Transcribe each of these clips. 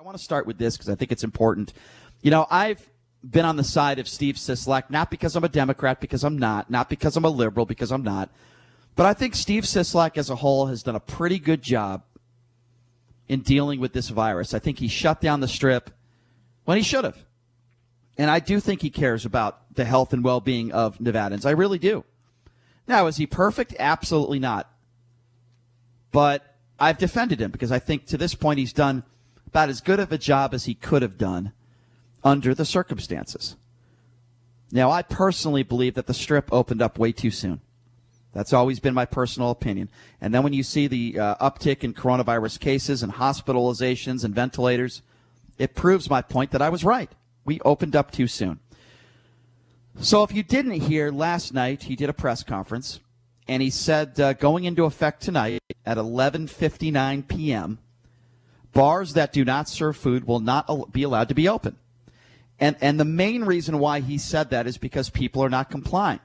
want to start with this because I think it's important. I've been on the side of Steve Sisolak, not because I'm a Democrat, because I'm not because I'm a liberal, because I'm not. But I think Steve Sisolak as a whole has done a pretty good job in dealing with this virus. I think he shut down the Strip when he should have. And I do think he cares about the health and well-being of Nevadans. I really do. Now, is he perfect? Absolutely not. But I've defended him because I think to this point he's done about as good of a job as he could have done under the circumstances. Now, I personally believe that the Strip opened up way too soon. That's always been my personal opinion. And then when you see the uptick in coronavirus cases and hospitalizations and ventilators, it proves my point that I was right. We opened up too soon. So if you didn't hear, last night he did a press conference, and he said going into effect tonight at 11:59 p.m., bars that do not serve food will not be allowed to be open. And the main reason why he said that is because people are not complying.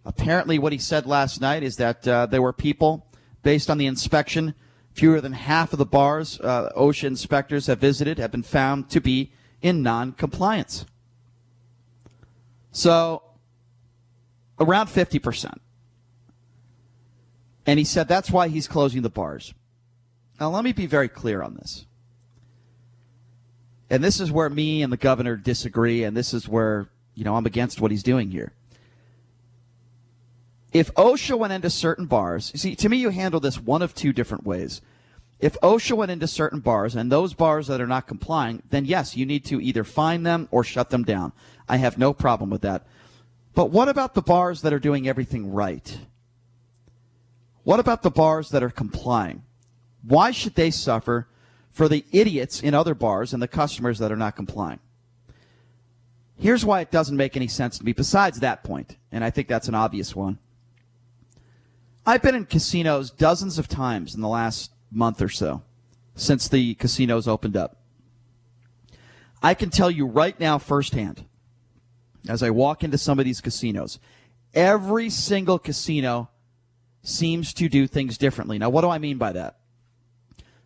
Apparently what he said last night is that there were people, based on the inspection, fewer than half of the bars OSHA inspectors have visited have been found to be in non-compliance. So around 50%. And he said that's why he's closing the bars. Now, let me be very clear on this. And this is where me and the governor disagree, and this is where, I'm against what he's doing here. If OSHA went into certain bars, see, to me, you handle this one of two different ways. If OSHA went into certain bars, and those bars that are not complying, then yes, you need to either fine them or shut them down. I have no problem with that. But what about the bars that are doing everything right? What about the bars that are complying? Why should they suffer for the idiots in other bars and the customers that are not complying? Here's why it doesn't make any sense to me besides that point, and I think that's an obvious one. I've been in casinos dozens of times in the last month or so since the casinos opened up. I can tell you right now firsthand, as I walk into some of these casinos, every single casino seems to do things differently. Now, what do I mean by that?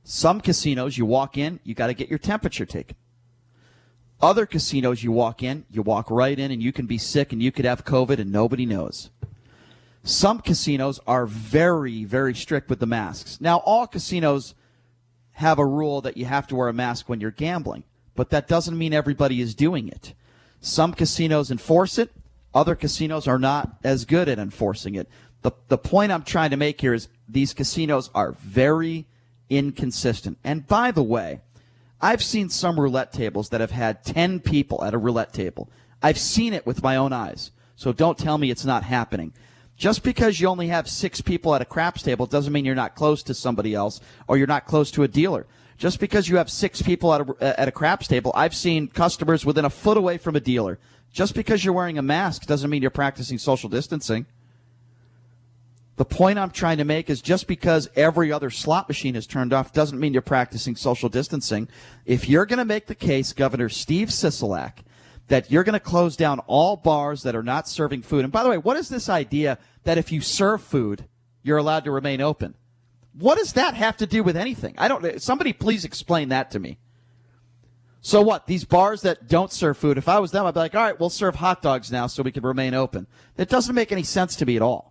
Some casinos, you walk in, you got to get your temperature taken. Other casinos, you walk in, you walk right in, and you can be sick and you could have COVID and nobody knows. Some casinos are very, very strict with the masks. Now, all casinos have a rule that you have to wear a mask when you're gambling, but that doesn't mean everybody is doing it. Some casinos enforce it. Other casinos are not as good at enforcing it. The point I'm trying to make here is these casinos are very inconsistent. And by the way, I've seen some roulette tables that have had 10 people at a roulette table. I've seen it with my own eyes. So don't tell me it's not happening. Just because you only have 6 people at a craps table doesn't mean you're not close to somebody else or you're not close to a dealer. Just because you have 6 people at a craps table, I've seen customers within a foot away from a dealer. Just because you're wearing a mask doesn't mean you're practicing social distancing. The point I'm trying to make is just because every other slot machine is turned off doesn't mean you're practicing social distancing. If you're going to make the case, Governor Steve Sisolak, that you're going to close down all bars that are not serving food. And by the way, what is this idea that if you serve food, you're allowed to remain open? What does that have to do with anything? Somebody please explain that to me. So what? These bars that don't serve food, if I was them, I'd be like, all right, we'll serve hot dogs now so we can remain open. That doesn't make any sense to me at all.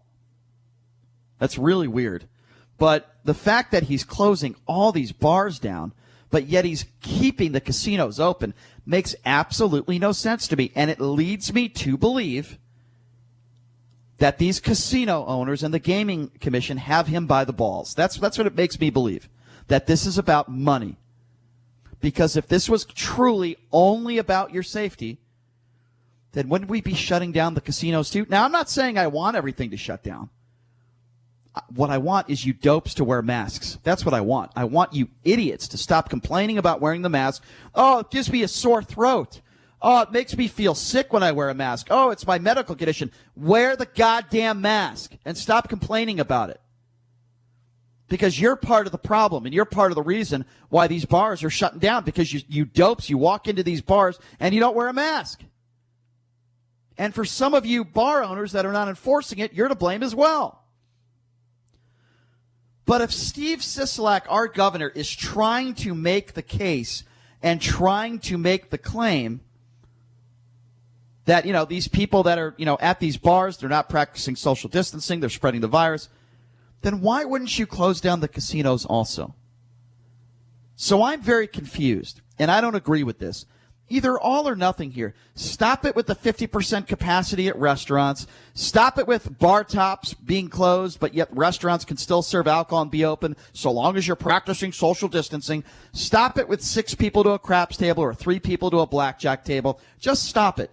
That's really weird. But the fact that he's closing all these bars down, but yet he's keeping the casinos open, makes absolutely no sense to me. And it leads me to believe that these casino owners and the Gaming Commission have him by the balls. That's what it makes me believe, that this is about money. Because if this was truly only about your safety, then wouldn't we be shutting down the casinos too? Now, I'm not saying I want everything to shut down. What I want is you dopes to wear masks. That's what I want. I want you idiots to stop complaining about wearing the mask. Oh, it gives me a sore throat. Oh, it makes me feel sick when I wear a mask. Oh, it's my medical condition. Wear the goddamn mask and stop complaining about it. Because you're part of the problem and you're part of the reason why these bars are shutting down, because you dopes, you walk into these bars and you don't wear a mask. And for some of you bar owners that are not enforcing it, you're to blame as well. But if Steve Sisolak, our governor, is trying to make the case and trying to make the claim that, these people that are, at these bars, they're not practicing social distancing, they're spreading the virus, then why wouldn't you close down the casinos also? So I'm very confused, and I don't agree with this. Either all or nothing here. Stop it with the 50% capacity at restaurants. Stop it with bar tops being closed, but yet restaurants can still serve alcohol and be open so long as you're practicing social distancing. Stop it with 6 people to a craps table or 3 people to a blackjack table. Just stop it.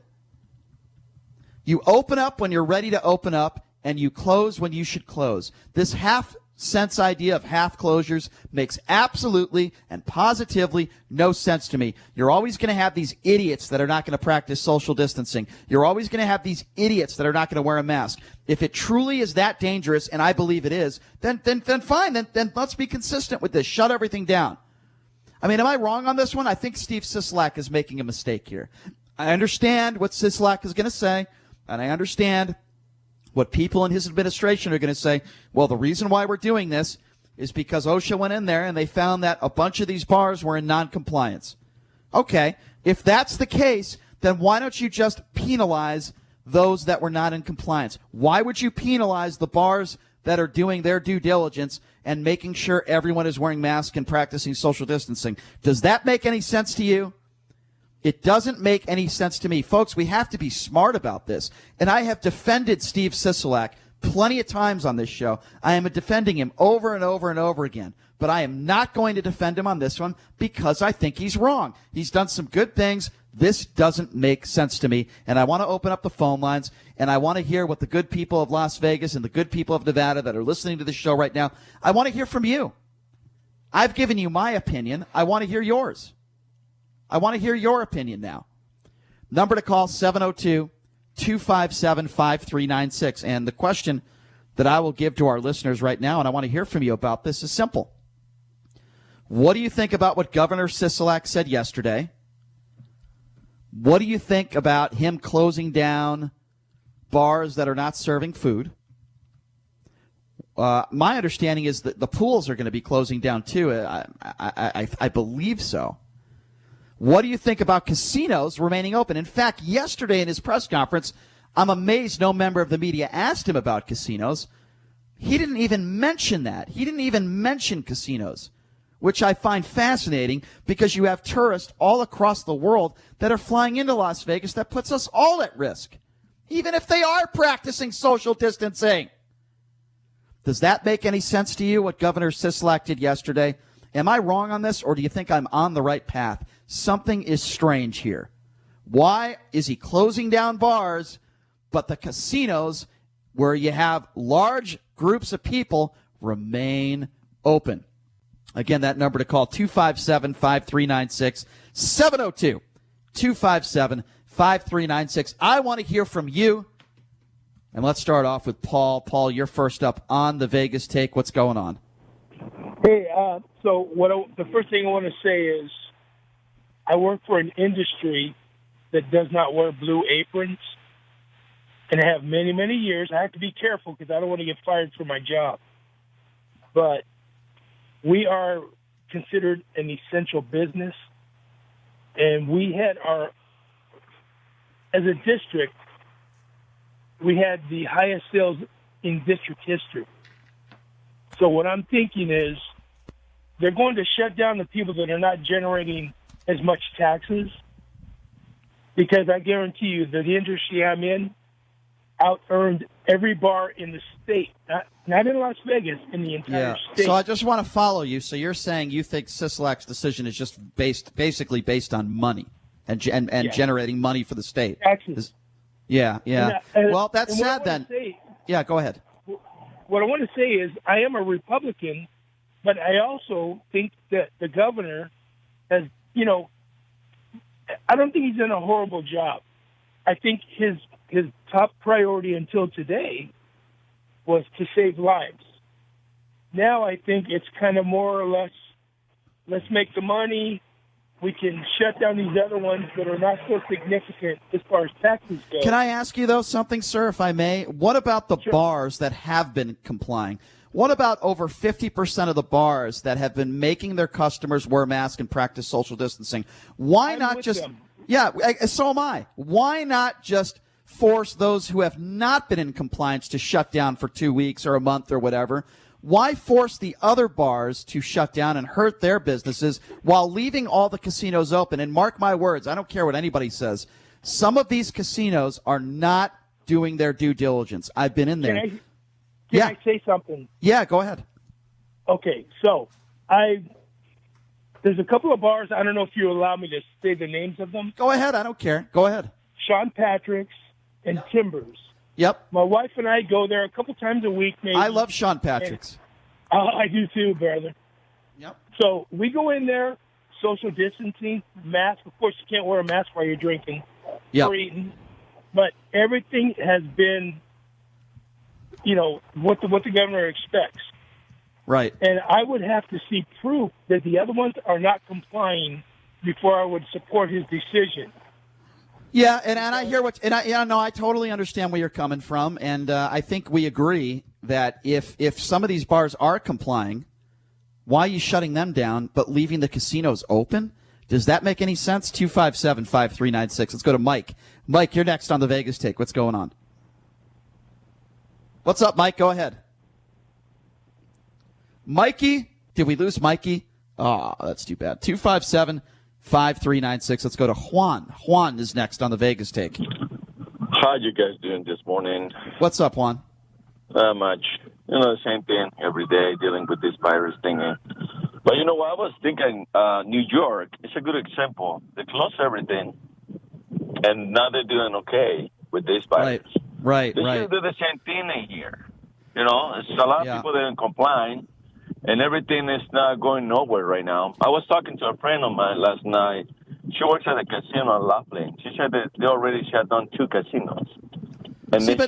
You open up when you're ready to open up, and you close when you should close. This half-sense idea of half closures makes absolutely and positively no sense to me. You're always going to have these idiots that are not going to practice social distancing. You're always going to have these idiots that are not going to wear a mask. If it truly is that dangerous, and I believe it is, then fine. Then let's be consistent with this. Shut everything down. I mean, am I wrong on this one? I think Steve Sisolak is making a mistake here. I understand what Sisolak is going to say, and I understand what people in his administration are going to say. Well, the reason why we're doing this is because OSHA went in there and they found that a bunch of these bars were in non-compliance. Okay, if that's the case, then why don't you just penalize those that were not in compliance? Why would you penalize the bars that are doing their due diligence and making sure everyone is wearing masks and practicing social distancing? Does that make any sense to you? It doesn't make any sense to me. Folks, we have to be smart about this. And I have defended Steve Sisolak plenty of times on this show. I am defending him over and over and over again. But I am not going to defend him on this one because I think he's wrong. He's done some good things. This doesn't make sense to me. And I want to open up the phone lines, and I want to hear what the good people of Las Vegas and the good people of Nevada that are listening to this show right now, I want to hear from you. I've given you my opinion. I want to hear yours. I want to hear your opinion now. Number to call, 702-257-5396. And the question that I will give to our listeners right now, and I want to hear from you about this, is simple. What do you think about what Governor Sisolak said yesterday? What do you think about him closing down bars that are not serving food? My understanding is that the pools are going to be closing down too. I believe so. What do you think about casinos remaining open? In fact, yesterday in his press conference, I'm amazed no member of the media asked him about casinos. He didn't even mention that. He didn't even mention casinos, which I find fascinating because you have tourists all across the world that are flying into Las Vegas. That puts us all at risk, even if they are practicing social distancing. Does that make any sense to you, what Governor Sisolak did yesterday? Am I wrong on this, or do you think I'm on the right path? Something is strange here. Why is he closing down bars, but the casinos where you have large groups of people remain open? Again, that number to call, 257-5396, 702-257-5396. I want to hear from you. And let's start off with Paul. Paul, you're first up on the Vegas Take. What's going on? Hey, the first thing I want to say is I work for an industry that does not wear blue aprons, and I have many, many years. I have to be careful because I don't want to get fired for my job. But we are considered an essential business, and we had as a district, we had the highest sales in district history. So what I'm thinking is they're going to shut down the people that are not generating as much taxes, because I guarantee you that the industry I'm in out-earned every bar in the state, not in Las Vegas, in the entire state. So I just want to follow you. So you're saying you think Sisolak's decision is just basically based on money and generating money for the state. Taxes. Yeah. Well, that's sad then. Yeah, go ahead. What I want to say is I am a Republican, but I also think that the governor has, I don't think he's done a horrible job. I think his top priority until today was to save lives. Now I think it's kind of more or less, let's make the money. We can shut down these other ones that are not so significant as far as taxes go. Can I ask you, though, something, sir, if I may? What about the bars that have been complying? What about over 50% of the bars that have been making their customers wear masks and practice social distancing? Why I'm not with just them. Yeah, so am I. Why not just force those who have not been in compliance to shut down for 2 weeks or a month or whatever? Why force the other bars to shut down and hurt their businesses while leaving all the casinos open? And mark my words, I don't care what anybody says. Some of these casinos are not doing their due diligence. I've been in there. Can I say something? Yeah, go ahead. Okay, so there's a couple of bars. I don't know if you allow me to say the names of them. Go ahead. I don't care. Go ahead. Sean Patrick's and Timbers. Yep. My wife and I go there a couple times a week. Maybe. I love Sean Patrick's. I do too, brother. Yep. So we go in there, social distancing, mask. Of course, you can't wear a mask while you're drinking or eating. But everything has been, what the governor expects. Right. And I would have to see proof that the other ones are not complying before I would support his decision. Yeah, and I hear I totally understand where you're coming from, and I think we agree that if some of these bars are complying, why are you shutting them down but leaving the casinos open? Does that make any sense? 257-5396. Let's go to Mike. Mike, you're next on the Vegas Take. What's going on? What's up, Mike? Go ahead. Mikey? Did we lose Mikey? Oh, that's too bad. 257-5396. Let's go to Juan. Juan is next on the Vegas Take. How you guys doing this morning? What's up, Juan? Not much. The same thing every day, dealing with this virus thing. But you know what? I was thinking New York is a good example. They closed everything, and now they're doing okay with this virus. Right. They should do the same thing in here. It's a lot of people that aren't complying, and everything is not going nowhere right now. I was talking to a friend of mine last night. She works at a casino in Laughlin. She said that they already shut down 2 casinos. And it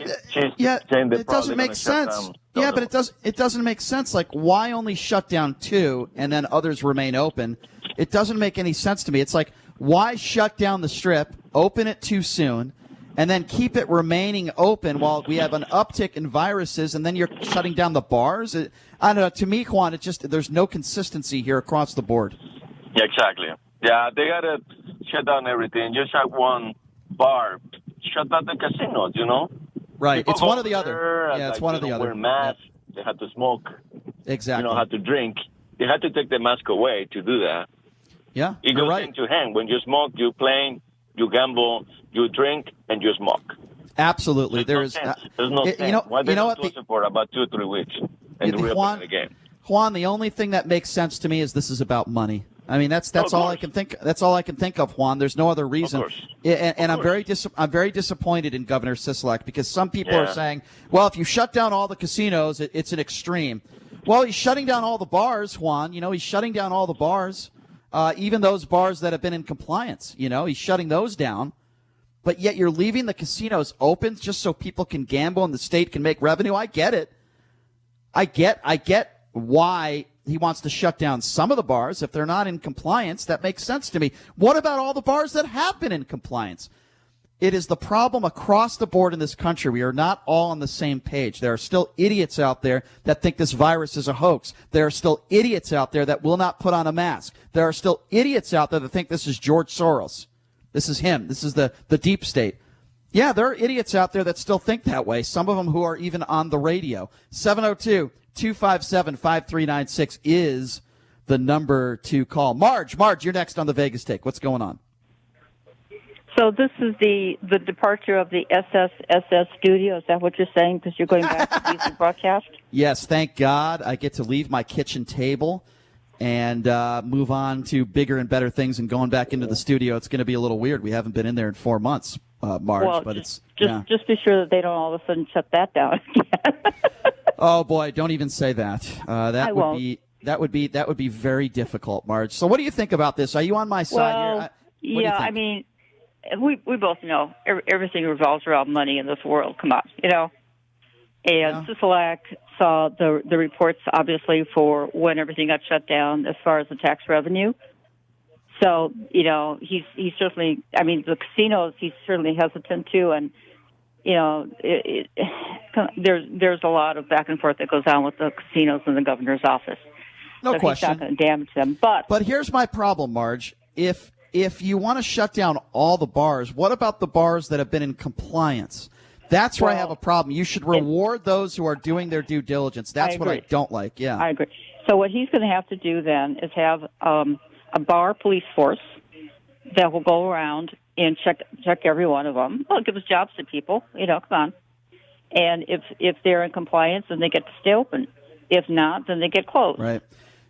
doesn't make sense. Yeah, but it doesn't make sense. Like, why only shut down 2 and then others remain open? It doesn't make any sense to me. It's like, why shut down the Strip, open it too soon, and then keep it remaining open while we have an uptick in viruses, and then you're shutting down the bars? I don't know. To me, Juan, there's no consistency here across the board. Yeah, exactly. Yeah, they got to shut down everything. Just like one bar. Shut down the casinos, Right. People it's one or the other. Yeah, it's one or the other. Wear masks. Yep. They had to smoke. Exactly. Had to drink. They had to take the mask away to do that. Yeah, it goes hand to hand. When you smoke, you play, you gamble, you drink, and you smoke. Absolutely. There's no sense. Why they not close it for about 2 or 3 weeks and reopen it again? Juan, the only thing that makes sense to me is this is about money. I mean, that's all I can think. That's all I can think of, Juan. There's no other reason. And I'm very disappointed in Governor Sisolak because some people are saying, well, if you shut down all the casinos, it's an extreme. Well, he's shutting down all the bars, Juan. He's shutting down all the bars, even those bars that have been in compliance. He's shutting those down. But yet you're leaving the casinos open just so people can gamble and the state can make revenue. I get it. I get why he wants to shut down some of the bars. If they're not in compliance, that makes sense to me. What about all the bars that have been in compliance? It is the problem across the board in this country. We are not all on the same page. There are still idiots out there that think this virus is a hoax. There are still idiots out there that will not put on a mask. There are still idiots out there that think this is George Soros. This is him. This is the deep state. Yeah, there are idiots out there that still think that way, some of them who are even on the radio. 702-257-5396 is the number to call. Marge, you're next on the Vegas Take. What's going on? So this is the departure of the SSSS studio. Is that what you're saying? Because you're going back to DC broadcast? Yes, thank God. I get to leave my kitchen table and move on to bigger and better things and going back into the studio. It's going to be a little weird. We haven't been in there in 4 months, Marge. Well, but just be sure that they don't all of a sudden shut that down again. Oh boy, don't even say that. That would be very difficult, Marge. So what do you think about this? Are you on my side here? Yeah, I mean, we both know everything revolves around money in this world. Come on, And Sisolak saw the reports, obviously, for when everything got shut down as far as the tax revenue. So, he's certainly, I mean, the casinos, he's certainly hesitant to. And there's a lot of back and forth that goes on with the casinos and the governor's office. No so question. He's not going to damage them. But here's my problem, Marge. If you want to shut down all the bars, what about the bars that have been in compliance? That's where I have a problem. You should reward those who are doing their due diligence. That's what I don't like. Yeah, I agree. So what he's going to have to do then is have a bar police force that will go around and check every one of them. Well, give us jobs to people. Come on. And if they're in compliance, then they get to stay open. If not, then they get closed. Right.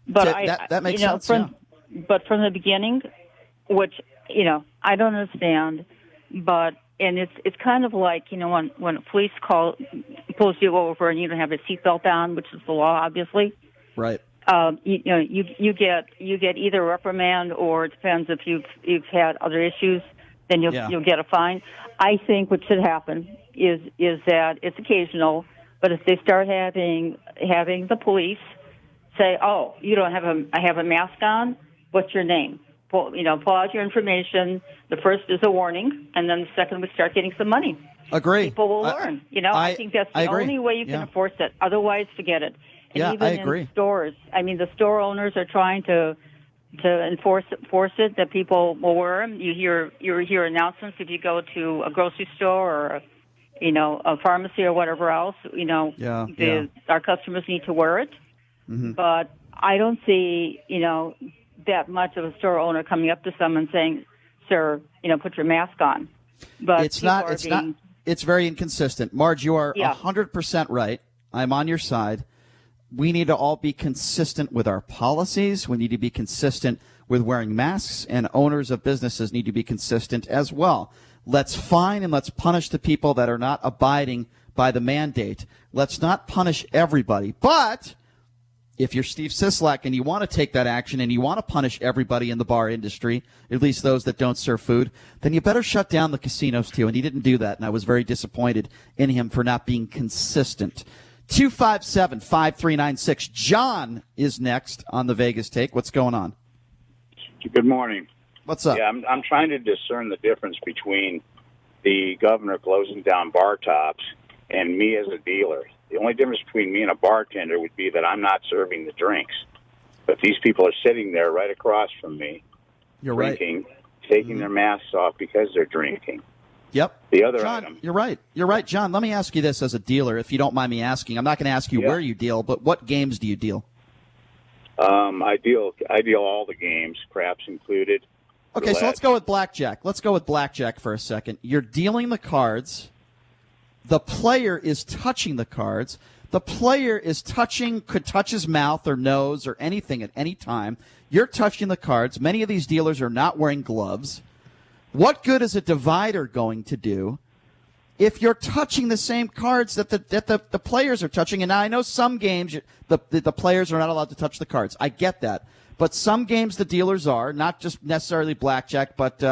But that makes sense. But from the beginning, which I don't understand, and it's kind of like when police pulls you over and you don't have a seatbelt on, which is the law, obviously. Right. You get either a reprimand, or it depends if you've had other issues, then you'll get a fine. I think what should happen is that it's occasional, but if they start having the police say, "Oh, you don't have a mask on. What's your name?" Pull out your information. The first is a warning, and then the second, we start getting some money. Agree. People will learn. I think that's the only way you can enforce it. Otherwise, forget it. And even I agree. In stores, the store owners are trying to enforce it that people will wear them. You hear announcements if you go to a grocery store or a pharmacy or whatever else. Our customers need to wear it. Mm-hmm. But I don't see that much of a store owner coming up to someone saying, "Sir, put your mask on." But it's not. It's very inconsistent. Marge, you are 100% right. I'm on your side. We need to all be consistent with our policies. We need to be consistent with wearing masks, and owners of businesses need to be consistent as well. Let's fine and let's punish the people that are not abiding by the mandate. Let's not punish everybody. But if you're Steve Sisolak and you want to take that action and you want to punish everybody in the bar industry, at least those that don't serve food, then you better shut down the casinos too. And he didn't do that, and I was very disappointed in him for not being consistent. 257-5396. John is next on the Vegas Take. What's going on? Good morning. What's up? Yeah, I'm trying to discern the difference between the governor closing down bar tops and me as a dealer. The only difference between me and a bartender would be that I'm not serving the drinks. But these people are sitting there right across from me, drinking, taking their masks off because they're drinking. Yep. The other John, item. You're right. John, let me ask you this as a dealer, if you don't mind me asking. I'm not going to ask you where you deal, but what games do you deal? I deal all the games, craps included. Okay, roulette. So let's go with blackjack. Let's go with blackjack for a second. You're dealing the cards. The player is touching the cards. The player could touch his mouth or nose or anything at any time. You're touching the cards. Many of these dealers are not wearing gloves. What good is a divider going to do if you're touching the same cards that the players are touching? And now I know some games the players are not allowed to touch the cards. I get that. But some games the dealers are, not just necessarily blackjack, but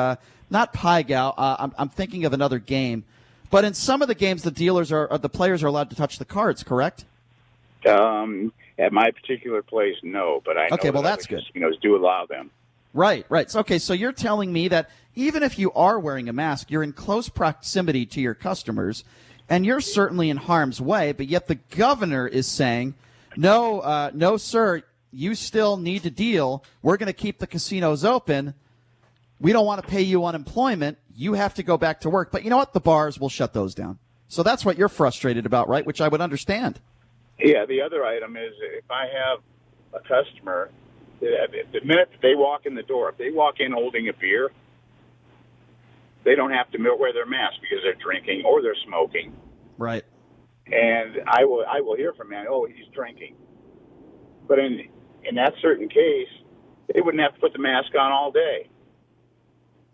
not Pai Gow. I'm thinking of another game. But in some of the games, the players are allowed to touch the cards, correct? At my particular place, no. But I know that's good. Casinos do allow them. Right. So you're telling me that even if you are wearing a mask, you're in close proximity to your customers, and you're certainly in harm's way, but yet the governor is saying, no, sir, you still need to deal. We're going to keep the casinos open. We don't want to pay you unemployment. You have to go back to work. But you know what? The bars will shut those down. So that's what you're frustrated about, right? Which I would understand. Yeah, the other item is if I have a customer, the minute that they walk in the door, if they walk in holding a beer, they don't have to wear their mask because they're drinking or they're smoking. Right. And I will hear from them, oh, he's drinking. But in that certain case, they wouldn't have to put the mask on all day.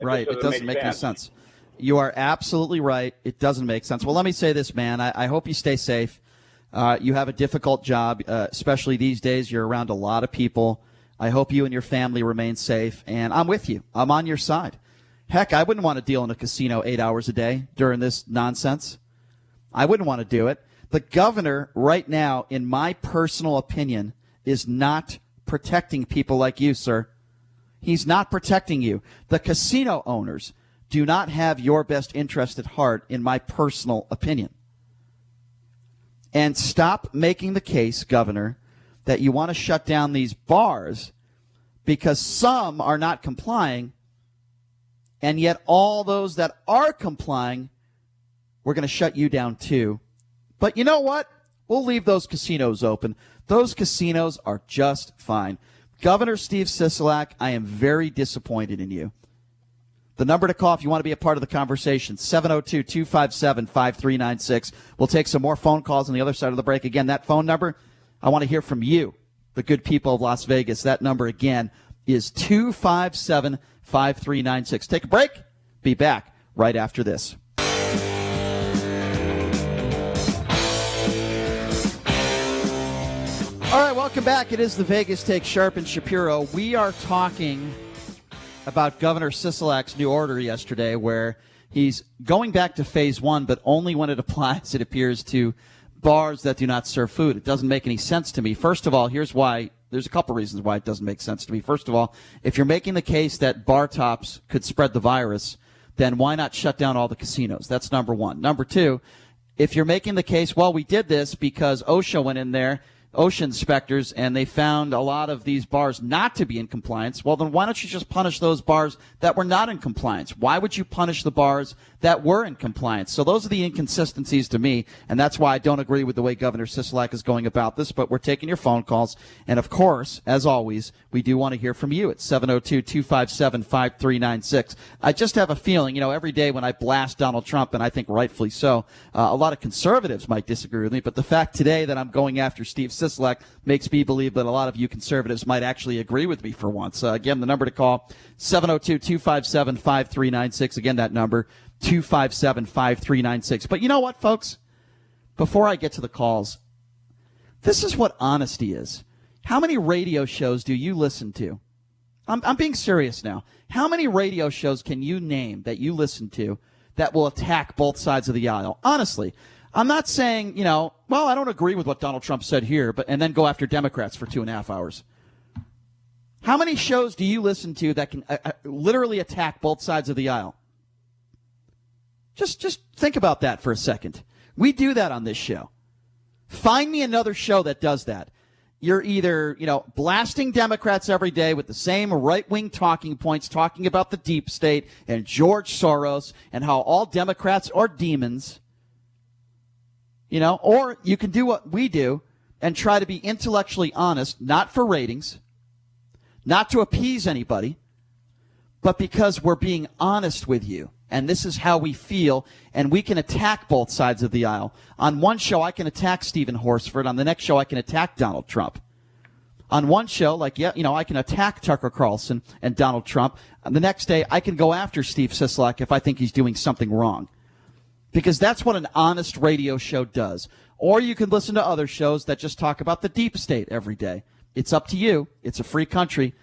Right. It doesn't make any sense. You are absolutely right. It doesn't make sense. Well, let me say this, man. I hope you stay safe. You have a difficult job, especially these days. You're around a lot of people. I hope you and your family remain safe, and I'm with you. I'm on your side. Heck, I wouldn't want to deal in a casino 8 hours a day during this nonsense. I wouldn't want to do it. The governor right now, in my personal opinion, is not protecting people like you, sir. He's not protecting you. The casino owners do not have your best interest at heart, in my personal opinion. And stop making the case, Governor, that you want to shut down these bars because some are not complying, and yet all those that are complying, we're going to shut you down too. But you know what? We'll leave those casinos open. Those casinos are just fine. Governor Steve Sisolak, I am very disappointed in you. The number to call if you want to be a part of the conversation, 702-257-5396. We'll take some more phone calls on the other side of the break. Again, that phone number, I want to hear from you, the good people of Las Vegas. That number, again, is 257-5396. Take a break. Be back right after this. All right, welcome back. It is the Vegas Take, Sharp and Shapiro. We are talking about Governor Sisolak's new order yesterday, where he's going back to phase one, but only when it applies, it appears, to bars that do not serve food. It doesn't make any sense to me. First of all, here's why. There's a couple reasons why it doesn't make sense to me. First of all, if you're making the case that bar tops could spread the virus, then why not shut down all the casinos? That's number one. Number two, if you're making the case, well, we did this because OSHA went in there, OSHA inspectors, and they found a lot of these bars not to be in compliance, well, then why don't you just punish those bars that were not in compliance? Why would you punish the bars that were in compliance? So those are the inconsistencies to me, and that's why I don't agree with the way Governor Sisolak is going about this, but we're taking your phone calls. And, of course, as always, we do want to hear from you at 702-257-5396. I just have a feeling, every day when I blast Donald Trump, and I think rightfully so, a lot of conservatives might disagree with me, but the fact today that I'm going after Steve Sisolak makes me believe that a lot of you conservatives might actually agree with me for once. Again, the number to call, 702-257-5396. Again, that number, 257-5396. But you know what, folks? Before I get to the calls, this is what honesty is. How many radio shows do you listen to? I'm being serious now. How many radio shows can you name that you listen to that will attack both sides of the aisle? Honestly, I'm not saying, well, I don't agree with what Donald Trump said here, and then go after Democrats for 2.5 hours. How many shows do you listen to that can literally attack both sides of the aisle? Just think about that for a second. We do that on this show. Find me another show that does that. You're either, blasting Democrats every day with the same right-wing talking points, talking about the deep state and George Soros and how all Democrats are demons. Or you can do what we do and try to be intellectually honest, not for ratings, not to appease anybody, but because we're being honest with you. And this is how we feel, and we can attack both sides of the aisle. On one show, I can attack Stephen Horsford. On the next show, I can attack Donald Trump. On one show, I can attack Tucker Carlson and Donald Trump. On the next day, I can go after Steve Sisolak if I think he's doing something wrong. Because that's what an honest radio show does. Or you can listen to other shows that just talk about the deep state every day. It's up to you. It's a free country.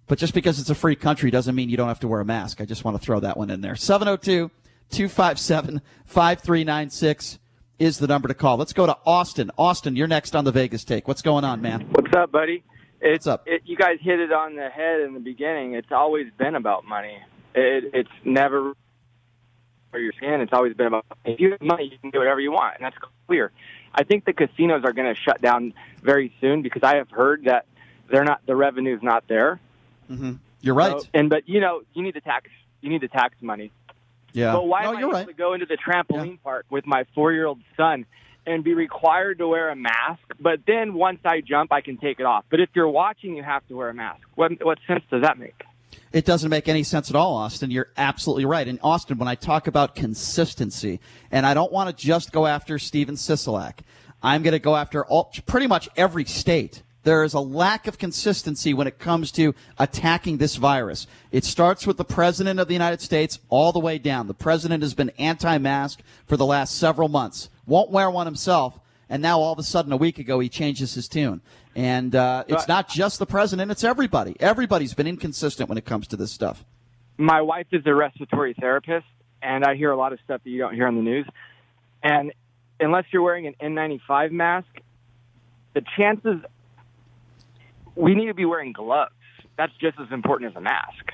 But just because it's a free country doesn't mean you don't have to wear a mask. I just want to throw that one in there. 702-257-5396 is the number to call. Let's go to Austin. Austin, you're next on the Vegas Take. What's going on, man? What's up, buddy? What's up? You guys hit it on the head in the beginning. It's always been about money. It's never for your skin. It's always been about money. If you have money, you can do whatever you want, and that's clear. I think the casinos are going to shut down very soon because I have heard that the revenue's not there. Mm-hmm. You're right. But you need the tax money. Yeah. But why am I able to go into the trampoline park with my 4-year-old son and be required to wear a mask? But then once I jump, I can take it off. But if you're watching, you have to wear a mask. What sense does that make? It doesn't make any sense at all, Austin. You're absolutely right. And Austin, when I talk about consistency, and I don't want to just go after Steven Sisolak, I'm going to go after pretty much every state. There is a lack of consistency when it comes to attacking this virus. It starts with the President of the United States all the way down. The President has been anti-mask for the last several months. Won't wear one himself, and now all of a sudden a week ago he changes his tune. And it's not just the President, it's everybody. Everybody's been inconsistent when it comes to this stuff. My wife is a respiratory therapist, and I hear a lot of stuff that you don't hear on the news. And unless you're wearing an N95 mask, the chances – we need to be wearing gloves. That's just as important as a mask.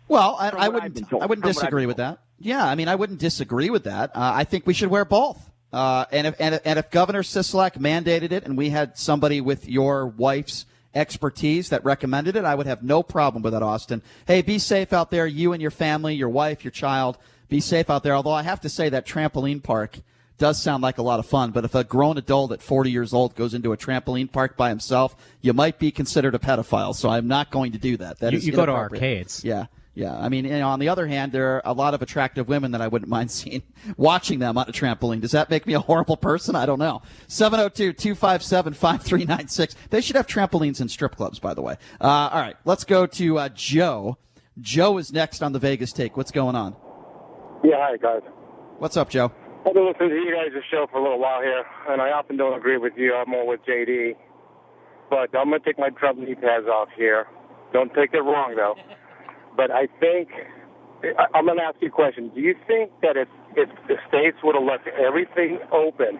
Well, I wouldn't disagree with that. Yeah, I mean, I wouldn't disagree with that. I think we should wear both. And if Governor Sisolak mandated it and we had somebody with your wife's expertise that recommended it, I would have no problem with that, Austin. Hey, be safe out there, you and your family, your wife, your child. Be safe out there. Although I have to say that trampoline park does sound like a lot of fun, but if a grown adult at 40 years old goes into a trampoline park by himself, you might be considered a pedophile, so I'm not going to do that. That is you go to arcades. Yeah. Yeah, I mean, on the other hand, there are a lot of attractive women that I wouldn't mind seeing, watching them on a trampoline. Does that make me a horrible person? I don't know. 702-257-5396. They should have trampolines in strip clubs, by the way. All right, let's go to Joe. Joe is next on the Vegas Take. What's going on? Yeah, hi, guys. What's up, Joe? I've been listening to you guys' show for a little while here, and I often don't agree with you. I'm more with JD. But I'm going to take my Trump knee pads off here. Don't take it wrong, though. But I think, I'm going to ask you a question. Do you think that if the states would have left everything open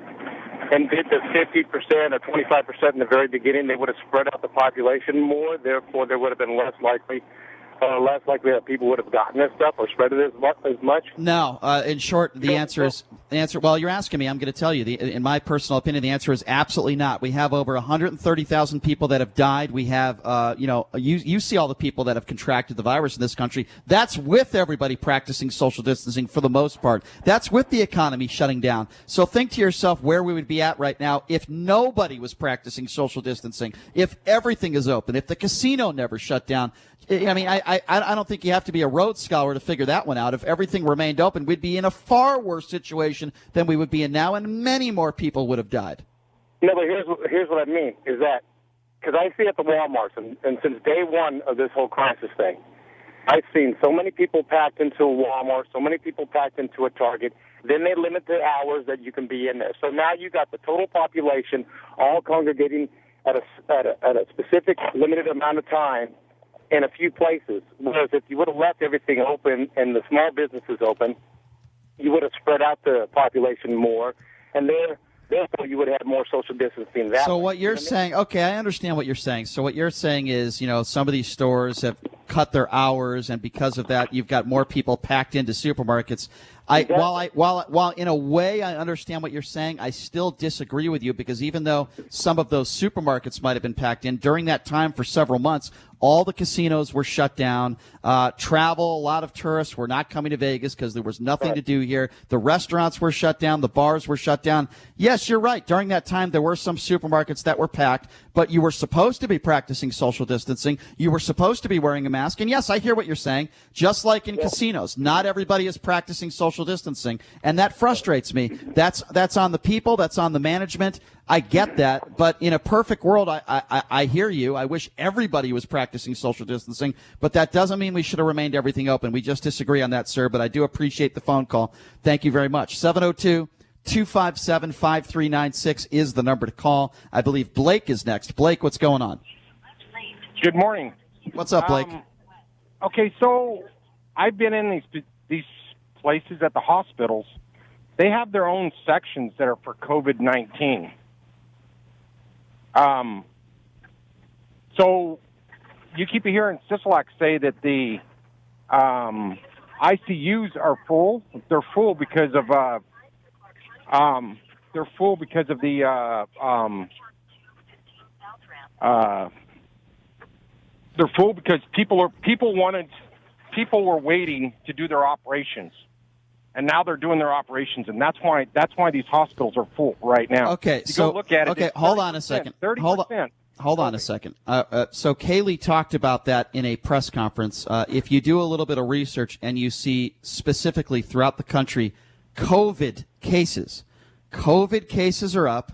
and did the 50% or 25% in the very beginning, they would have spread out the population more, therefore there would have been less likely that people would have gotten this stuff or spread it as much? No. In short, the answer. Well, you're asking me. I'm going to tell you. In my personal opinion, the answer is absolutely not. We have over 130,000 people that have died. We have, you see all the people that have contracted the virus in this country. That's with everybody practicing social distancing for the most part. That's with the economy shutting down. So think to yourself where we would be at right now if nobody was practicing social distancing, if everything is open, if the casino never shut down. I mean, I don't think you have to be a Rhodes Scholar to figure that one out. If everything remained open, we'd be in a far worse situation than we would be in now, and many more people would have died. No, but here's what I mean, is that, because I see at the Walmarts, and since day one of this whole crisis thing, I've seen so many people packed into a Walmart, so many people packed into a Target, then they limit the hours that you can be in there. So now you got the total population all congregating at a specific limited amount of time in a few places. Whereas if you would have left everything open and the small businesses open, you would have spread out the population more, and therefore you would have more social distancing. So what you're saying, okay, I understand what you're saying. So what you're saying is, some of these stores have cut their hours, and because of that, you've got more people packed into supermarkets. While in a way I understand what you're saying, I still disagree with you, because even though some of those supermarkets might have been packed in during that time for several months, all the casinos were shut down. Travel, a lot of tourists were not coming to Vegas because there was nothing to do here. The restaurants were shut down. The bars were shut down. Yes, you're right. During that time, there were some supermarkets that were packed, but you were supposed to be practicing social distancing. You were supposed to be wearing a mask. And yes, I hear what you're saying. Just like in casinos, not everybody is practicing social distancing, and that frustrates me. That's on the people. That's on the management. I get that, but in a perfect world, I hear you. I wish everybody was practicing social distancing, but that doesn't mean we should have remained everything open. We just disagree on that, sir, but I do appreciate the phone call. Thank you very much. 702-257-5396 is the number to call. I believe Blake is next. Blake, what's going on? Good morning. What's up, Blake? Okay, so I've been in these places at the hospitals. They have their own sections that are for COVID-19. So you keep hearing Sisolak say that the ICUs are full. They're full because of the they're full because people were waiting to do their operations. And now they're doing their operations, and that's why these hospitals are full right now. Okay, go look at it. Okay, hold on a second. 30%. Hold on a second. So Kaylee talked about that in a press conference. If you do a little bit of research and you see specifically throughout the country, COVID cases are up.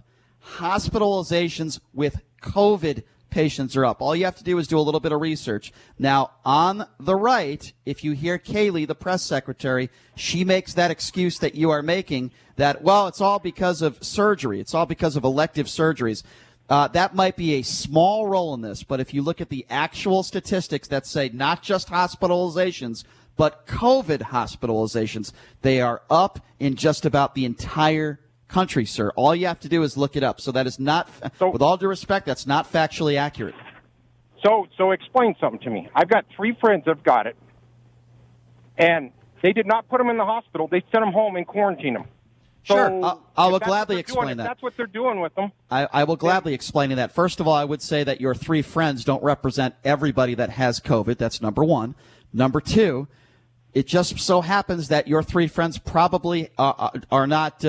Hospitalizations with COVID patients are up. All you have to do is do a little bit of research. Now, on the right, if you hear Kaylee, the press secretary, she makes that excuse that you are making that, well, it's all because of surgery. It's all because of elective surgeries. That might be a small role in this, but if you look at the actual statistics that say not just hospitalizations, but COVID hospitalizations, they are up in just about the entire country, sir. All you have to do is look it up. So that is not, with all due respect, that's not factually accurate. So explain something to me. I've got 3 friends that have got it, and They did not put them in the hospital. They sent them home and quarantined them. Sure, So I will if that's gladly what they're doing, explain if that. that's what they're doing with them. I will gladly explain that. First of all, I would say that your three friends don't represent everybody that has COVID. That's number one. Number two, it just so happens that your three friends probably are not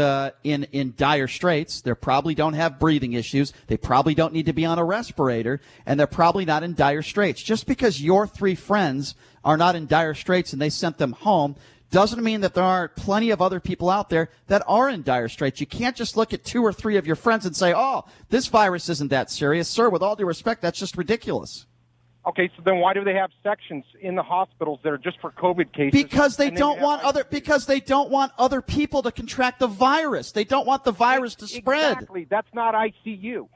in dire straits. They probably don't have breathing issues. They probably don't need to be on a respirator, and they're probably not in dire straits. Just because your three friends are not in dire straits and they sent them home doesn't mean that there aren't plenty of other people out there that are in dire straits. You can't just look at two or three of your friends and say, oh, this virus isn't that serious. Sir, with all due respect, that's just ridiculous. Okay, so then why do they have sections in the hospitals that are just for COVID cases? Because they don't want other people to contract the virus. They don't want the virus to spread. Exactly. That's not ICU.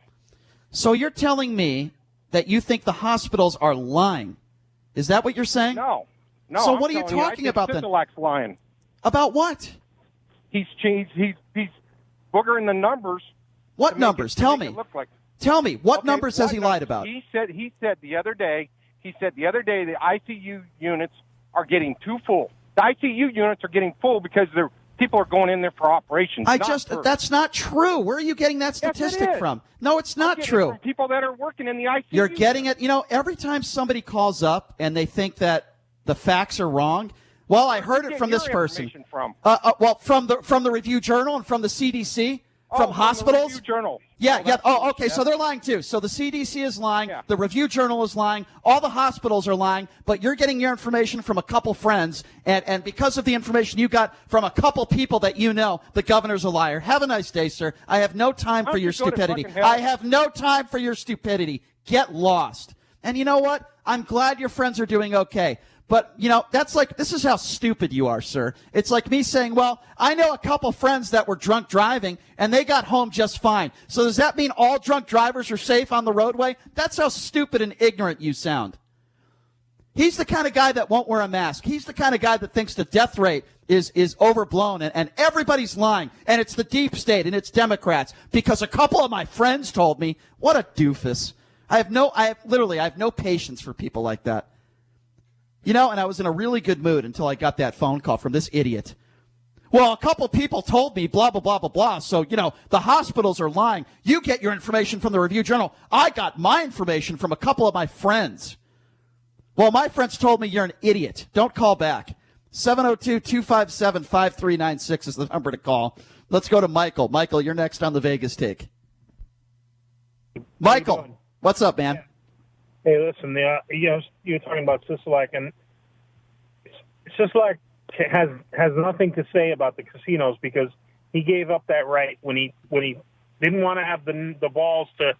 So you're telling me that you think the hospitals are lying. Is that what you're saying? No. So I'm what are you telling talking about then? Sisolak's lying. About what? He's changed. He's boogering the numbers. What numbers? Tell me. Tell me, what numbers has he lied about? He said the other day the ICU units are getting too full. The ICU units are getting full because people are going in there for operations. That's not true. Where are you getting that statistic from? No, it's not true. From people that are working in the ICU. You're getting it. You know, every time somebody calls up and they think that the facts are wrong, well, I heard it from this person. From? Well, from the Review Journal and from the CDC. From hospitals? The Review Journal. Yeah. Oh, okay. Yeah. So they're lying too. So the CDC is lying. Yeah. The Review Journal is lying. All the hospitals are lying. But you're getting your information from a couple friends, and because of the information you got from a couple people that you know, the governor's a liar. Have a nice day, sir. I have no time for your stupidity. I have no time for your stupidity. Get lost. And you know what? I'm glad your friends are doing okay. But, you know, this is how stupid you are, sir. It's like me saying, well, I know a couple friends that were drunk driving, and they got home just fine. So does that mean all drunk drivers are safe on the roadway? That's how stupid and ignorant you sound. He's the kind of guy that won't wear a mask. He's the kind of guy that thinks the death rate is overblown, and everybody's lying, and it's the deep state, and it's Democrats, because a couple of my friends told me. What a doofus. I have no patience for people like that. You know, and I was in a really good mood until I got that phone call from this idiot. Well, a couple people told me blah, blah, blah, blah, blah. So, you know, the hospitals are lying. You get your information from the Review Journal. I got my information from a couple of my friends. Well, my friends told me you're an idiot. Don't call back. 702-257-5396 is the number to call. Let's go to Michael. Michael, you're next on the Vegas Take. Michael, what's up, man? Hey, listen, you were talking about Sisolak, and Sisolak has nothing to say about the casinos because he gave up that right when he didn't want to have the balls to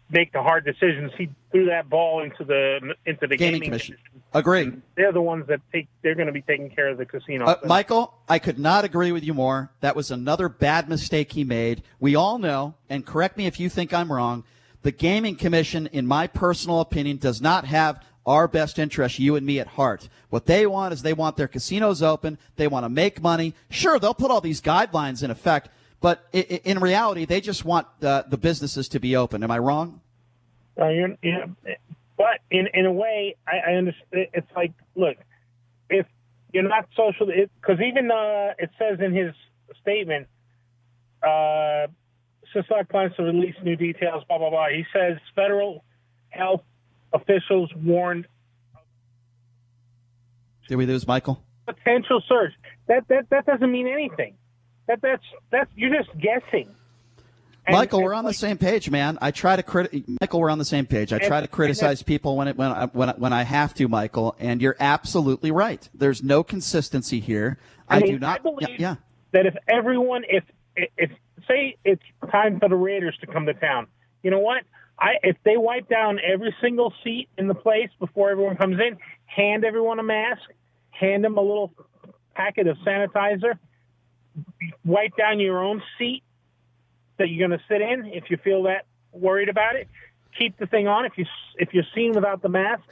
make the hard decisions. He threw that ball into the gaming commission. Agree. They're the ones that they're going to be taking care of the casino. Michael, I could not agree with you more. That was another bad mistake he made. We all know, and correct me if you think I'm wrong, the Gaming Commission, in my personal opinion, does not have our best interest, you and me, at heart. What they want is they want their casinos open. They want to make money. Sure, they'll put all these guidelines in effect, but in reality, they just want the businesses to be open. Am I wrong? But in a way, I understand. It's like, look, if you're not social, because even it says in his statement, Sisolak plans to release new details, blah, blah, blah. He says federal health officials warned. Did we lose Michael? Potential surge. That doesn't mean anything. That's you're just guessing. Michael, we're on the same page, man. Michael, we're on the same page. I try to criticize people when I have to, Michael, and you're absolutely right. There's no consistency here. I believe that if everyone, if say it's time for the Raiders to come to town, you know what? If they wipe down every single seat in the place before everyone comes in, hand everyone a mask, hand them a little packet of sanitizer, wipe down your own seat that you're going to sit in if you feel that worried about it. Keep the thing on if you're seen without the mask.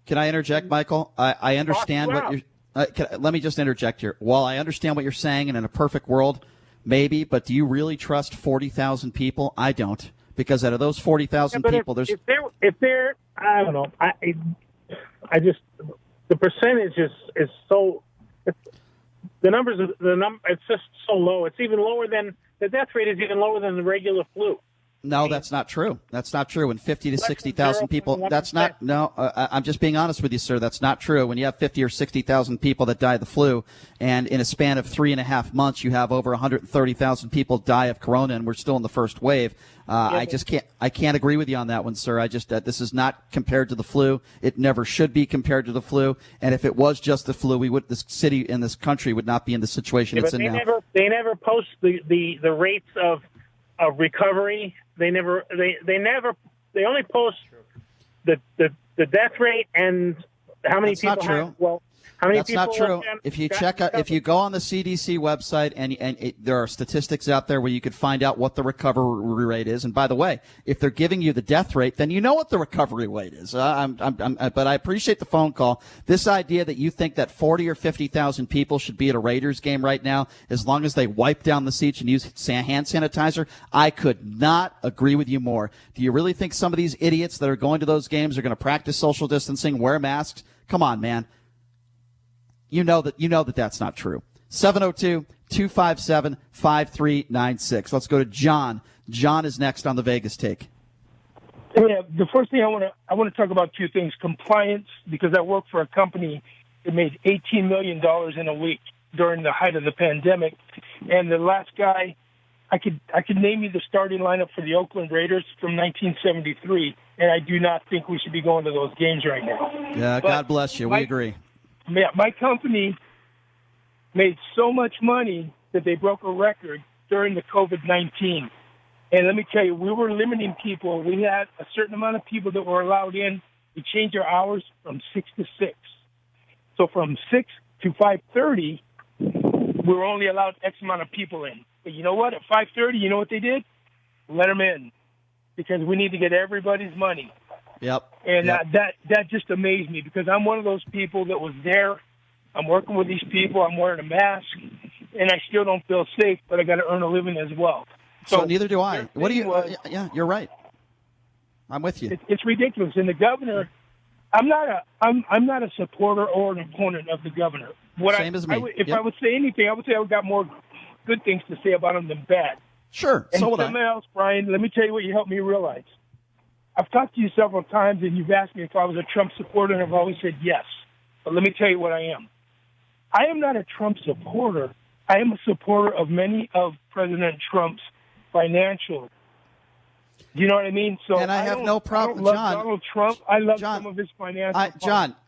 Can I interject, Michael? I understand what you're. Let me just interject here. While I understand what you're saying, and in a perfect world, maybe, but do you really trust 40,000 people? I don't, because out of those 40,000 people, there's if they're I don't know. I just the percentage is so It's just so low. It's even lower than the death rate is even lower than the regular flu. No, that's not true. That's not true. When 50 to 60,000 people, that's not. No, I'm just being honest with you, sir. That's not true. When you have 50 or 60,000 people that die of the flu, and in a span of 3.5 months, you have over 130,000 people die of corona, and we're still in the first wave. I just can't. I can't agree with you on that one, sir. I just this is not compared to the flu. It never should be compared to the flu. And if it was just the flu, this city and this country would not be in the situation it's in now. They never post the rates of recovery. They only post the death rate and how many people have. Well, how many That's people not true. If you go on the CDC website and there are statistics out there where you could find out what the recovery rate is. And by the way, if they're giving you the death rate, then you know what the recovery rate is. But I appreciate the phone call. This idea that you think that 40 or 50,000 people should be at a Raiders game right now, as long as they wipe down the seats and use hand sanitizer, I could not agree with you more. Do you really think some of these idiots that are going to those games are going to practice social distancing, wear masks? Come on, man. You know that that's not true. 702-257-5396. Let's go to John. John is next on the Vegas Take. Yeah, the first thing I want to talk about two things: compliance, because I work for a company that made $18 million in a week during the height of the pandemic, and the last guy, I could name you the starting lineup for the Oakland Raiders from 1973, and I do not think we should be going to those games right now. Yeah, but God bless you. We agree. My company made so much money that they broke a record during the COVID-19. And let me tell you, we were limiting people. We had a certain amount of people that were allowed in. We changed our hours from 6 to 6. So from 6 to 5:30, we were only allowed X amount of people in. But you know what? At 5:30, you know what they did? Let them in, because we need to get everybody's money. Yep. And that just amazed me, because I'm one of those people that was there. I'm working with these people. I'm wearing a mask, and I still don't feel safe, but I got to earn a living as well. So neither do I. What do you? Yeah, you're right. I'm with you. It's ridiculous. And the governor, I'm not a supporter or an opponent of the governor. Same as me. If I would say anything, I would say I've got more good things to say about him than bad. Sure. And so would something I. else, Brian, let me tell you what you helped me realize. I've talked to you several times, and you've asked me if I was a Trump supporter, and I've always said yes. But let me tell you what I am. I am not a Trump supporter. I am a supporter of many of President Trump's financial. Do you know what I mean? So and I have no problem, I don't love John. Donald Trump. I love some of his financial.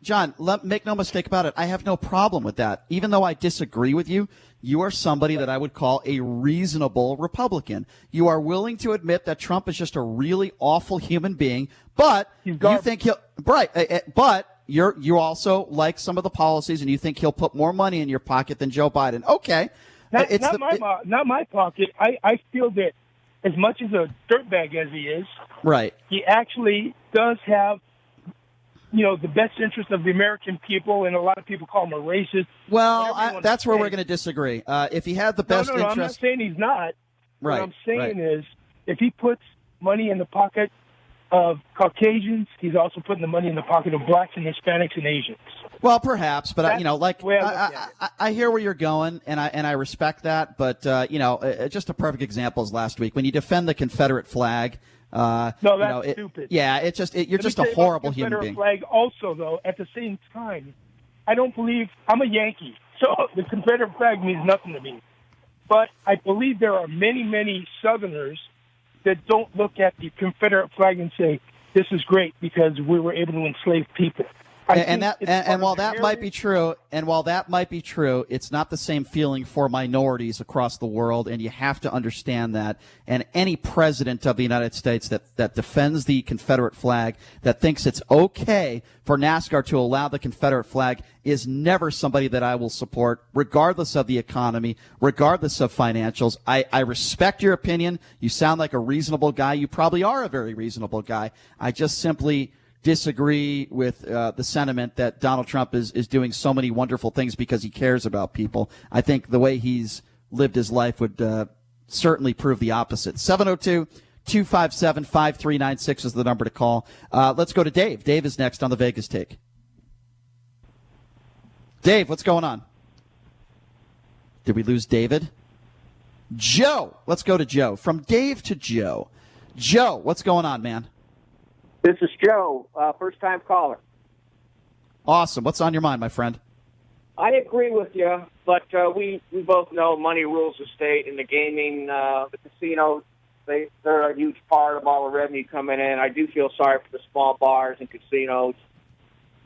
John, make no mistake about it. I have no problem with that. Even though I disagree with you, you are somebody that I would call a reasonable Republican. You are willing to admit that Trump is just a really awful human being, but you think he'll but you also like some of the policies, and you think he'll put more money in your pocket than Joe Biden. Okay, not my pocket. I feel that as much as a dirtbag as he is, right, he actually does have, the best interest of the American people, and a lot of people call him a racist. Well, that's where we're going to disagree. If he had the best interest, I'm not saying he's not. Right. What I'm saying is, if he puts money in the pocket of Caucasians, he's also putting the money in the pocket of blacks and Hispanics and Asians. Well, perhaps, but I hear where you're going, and I respect that. But just a perfect example is last week when you defend the Confederate flag. That's stupid. Yeah, you're just a horrible human being. Confederate flag. Also, though, at the same time, I don't believe I'm a Yankee, so the Confederate flag means nothing to me. But I believe there are many, many Southerners that don't look at the Confederate flag and say, "This is great because we were able to enslave people." While that might be true, it's not the same feeling for minorities across the world, and you have to understand that. And any president of the United States that defends the Confederate flag, that thinks it's okay for NASCAR to allow the Confederate flag, is never somebody that I will support, regardless of the economy, regardless of financials. I respect your opinion. You sound like a reasonable guy. You probably are a very reasonable guy. I just simply disagree with the sentiment that Donald Trump is doing so many wonderful things because he cares about people. I think the way he's lived his life would certainly prove the opposite. 702-257-5396 is the number to call. Let's go to Dave. Dave is next on the Vegas Take. Dave, what's going on? Did we lose David? Joe. Let's go to Joe. From Dave to Joe. Joe, what's going on, man? This is Joe, first-time caller. Awesome. What's on your mind, my friend? I agree with you, but we both know money rules the state, and the gaming, the casinos, they're a huge part of all the revenue coming in. I do feel sorry for the small bars and casinos.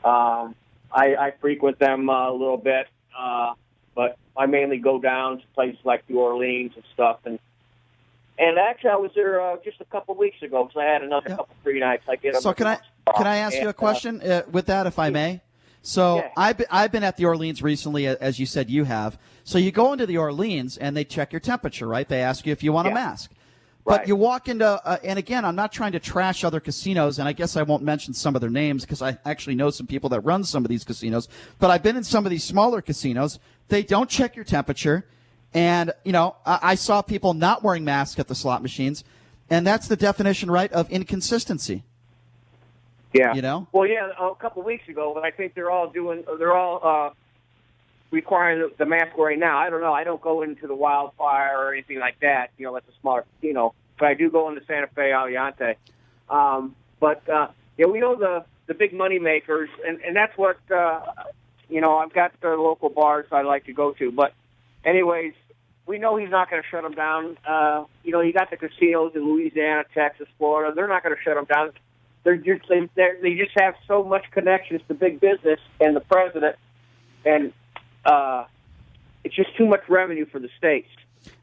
I frequent them a little bit, but I mainly go down to places like New Orleans and stuff. And actually, I was there just a couple of weeks ago because I had another couple free nights. So can I ask you a question with that, if I may? So yeah. I've been at the Orleans recently, as you said you have. So you go into the Orleans and they check your temperature, right? They ask you if you want a mask. But you walk into, and again, I'm not trying to trash other casinos, and I guess I won't mention some of their names because I actually know some people that run some of these casinos. But I've been in some of these smaller casinos. They don't check your temperature. And, I saw people not wearing masks at the slot machines, and that's the definition, right, of inconsistency. Yeah. Well, yeah, a couple of weeks ago, but I think they're all requiring the mask wearing now. I don't know. I don't go into the Wildfire or anything like that. That's a smaller casino. But I do go into Santa Fe, Aliante. We know the big money makers, and that's what, I've got the local bars I like to go to. But anyways, we know he's not going to shut them down. You got the casinos in Louisiana, Texas, Florida. They're not going to shut them down. They just have so much connections to big business and the president, and it's just too much revenue for the states.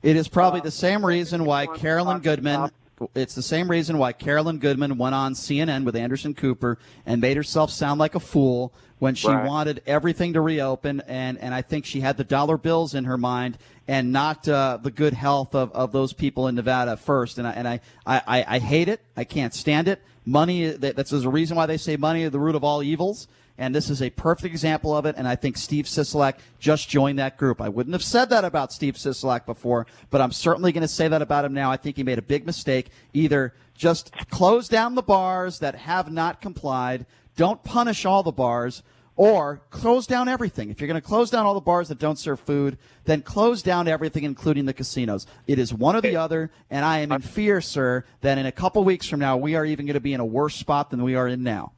It is probably the same reason why Carolyn Goodman. It's the same reason why Carolyn Goodman went on CNN with Anderson Cooper and made herself sound like a fool when she wanted everything to reopen, and I think she had the dollar bills in her mind and not the good health of those people in Nevada first. And I hate it. I can't stand it. Money, that's a reason why they say money is the root of all evils. And this is a perfect example of it, and I think Steve Sisolak just joined that group. I wouldn't have said that about Steve Sisolak before, but I'm certainly going to say that about him now. I think he made a big mistake. Either just close down the bars that have not complied, don't punish all the bars, or close down everything. If you're going to close down all the bars that don't serve food, then close down everything, including the casinos. It is one or the other, and I am in fear, sir, that in a couple weeks from now, we are even going to be in a worse spot than we are in now.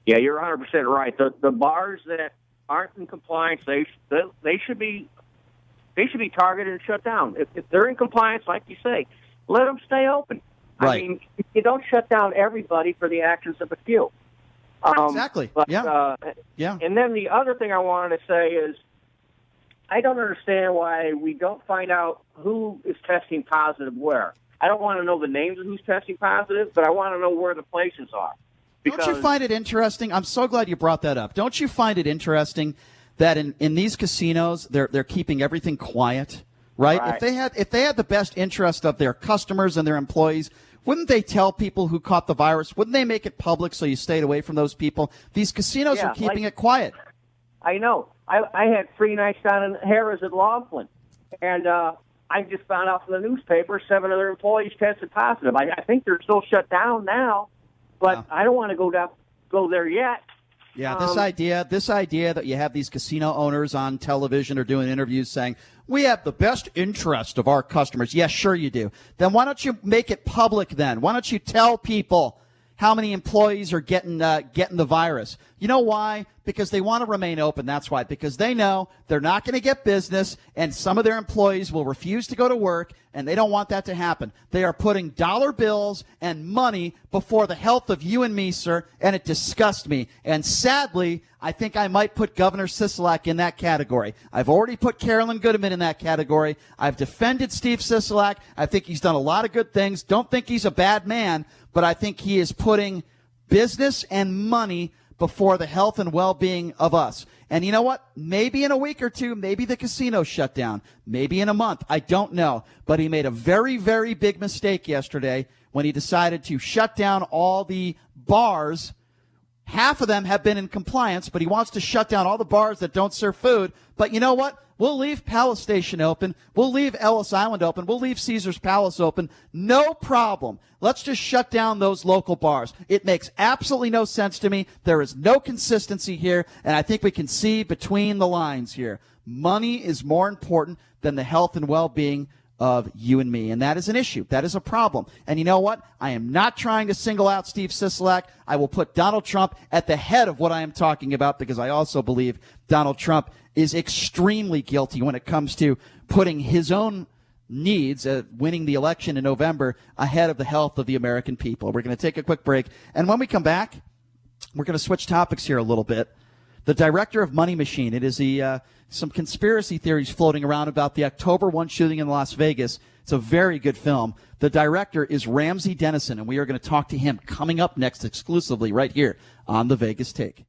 Yeah, you're 100% right. The bars that aren't in compliance, they should be targeted and shut down. If they're in compliance, like you say, let them stay open. Right. I mean, you don't shut down everybody for the actions of a few. Exactly. Yeah. And then the other thing I wanted to say is, I don't understand why we don't find out who is testing positive where. I don't want to know the names of who's testing positive, but I want to know where the places are. Don't you find it interesting? I'm so glad you brought that up. Don't you find it interesting that in these casinos they're keeping everything quiet, right? If they had the best interest of their customers and their employees, wouldn't they tell people who caught the virus? Wouldn't they make it public so you stayed away from those people? These casinos are keeping it quiet. I know. I had 3 nights down in Harrah's at Laughlin, and I just found out from the newspaper 7 of their employees tested positive. I think they're still shut down now. But I don't want to go there yet. Yeah, this idea that you have these casino owners on television or doing interviews saying, we have the best interest of our customers. Yes, sure you do. Then why don't you make it public then? Why don't you tell people how many employees are getting the virus? You know why? Because they want to remain open. That's why. Because they know they're not going to get business, and some of their employees will refuse to go to work, and they don't want that to happen. They are putting dollar bills and money before the health of you and me, sir, and it disgusts me. And sadly, I think I might put Governor Sisolak in that category. I've already put Carolyn Goodman in that category. I've defended Steve Sisolak. I think he's done a lot of good things. Don't think he's a bad man, but I think he is putting business and money before the health and well-being of us. And you know what? Maybe in a week or two, maybe the casino shut down. Maybe in a month. I don't know. But he made a very, very big mistake yesterday when he decided to shut down all the bars. Half of them have been in compliance, but he wants to shut down all the bars that don't serve food. But you know what? We'll leave Palace Station open. We'll leave Ellis Island open. We'll leave Caesar's Palace open. No problem. Let's just shut down those local bars. It makes absolutely no sense to me. There is no consistency here, and I think we can see between the lines here. Money is more important than the health and well-being of you and me, and that is an issue. That is a problem. And you know what? I am not trying to single out Steve Sisolak. I will put Donald Trump at the head of what I am talking about because I also believe Donald Trump is extremely guilty when it comes to putting his own needs, winning the election in November, ahead of the health of the American people. We're going to take a quick break, and when we come back, we're going to switch topics here a little bit. The director of Money Machine, it is some conspiracy theories floating around about the October 1 shooting in Las Vegas. It's a very good film. The director is Ramsey Dennison, and we are going to talk to him coming up next exclusively right here on the Vegas Take.